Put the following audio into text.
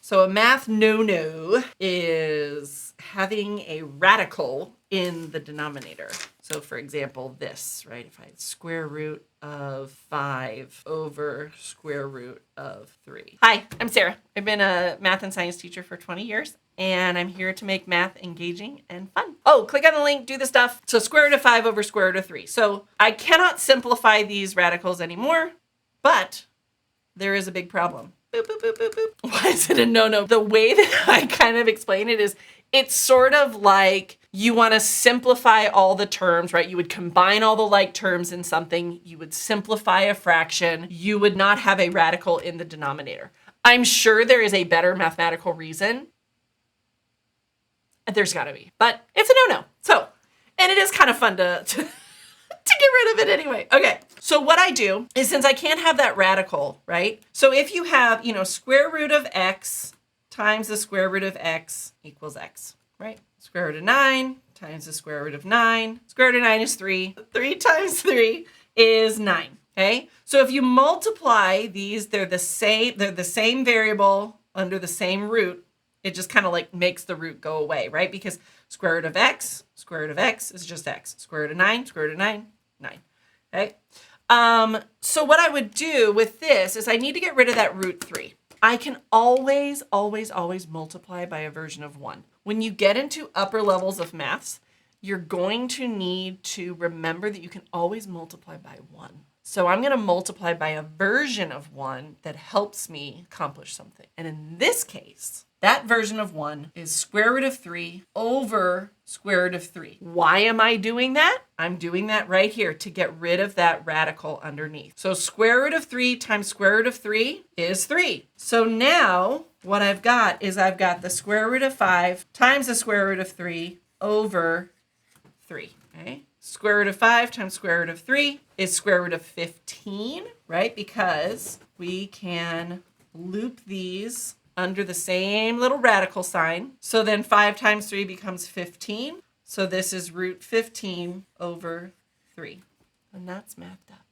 So a math no-no is having a radical in the denominator. So for example, this, right? If I had square root of 5 over square root of 3. Hi, I'm Sarah. I've been a math and science teacher for 20 years, and I'm here to make math engaging and fun. Oh, click on the link, do the stuff. So square root of 5 over square root of 3. So I cannot simplify these radicals anymore, but there is a big problem. Boop, boop, boop, boop, boop. Why is it a no-no? The way that I kind of explain it is it's sort of like you want to simplify all the terms, right? You would combine all the like terms in something. You would simplify a fraction. You would not have a radical in the denominator. I'm sure there is a better mathematical reason. There's got to be, but it's a no-no. So, and it is kind of fun to get rid of it anyway. Okay, so what I do is, since I can't have that radical, right? So if you have, square root of x times the square root of x equals x, right? Square root of 9 times the square root of 9. Square root of 9 is 3. 3 times 3 is 9, okay? So if you multiply these, they're the same variable under the same root. It just kind of like makes the root go away, right? Because square root of x is just x. Square root of 9, square root of 9, 9, okay? So what I would do with this is I need to get rid of that root 3. I can always multiply by a version of 1. When you get into upper levels of maths, you're going to need to remember that you can always multiply by 1. So I'm going to multiply by a version of 1 that helps me accomplish something. And in this case, that version of 1 is square root of 3 over square root of 3. Why am I doing that? I'm doing that right here to get rid of that radical underneath. So square root of 3 times square root of 3 is 3. So now what I've got is I've got the square root of 5 times the square root of 3 over 3, okay? Square root of 5 times square root of 3 is square root of 15, right? Because we can loop these under the same little radical sign. So then 5 times 3 becomes 15. So this is root 15 over 3. And that's mathed up.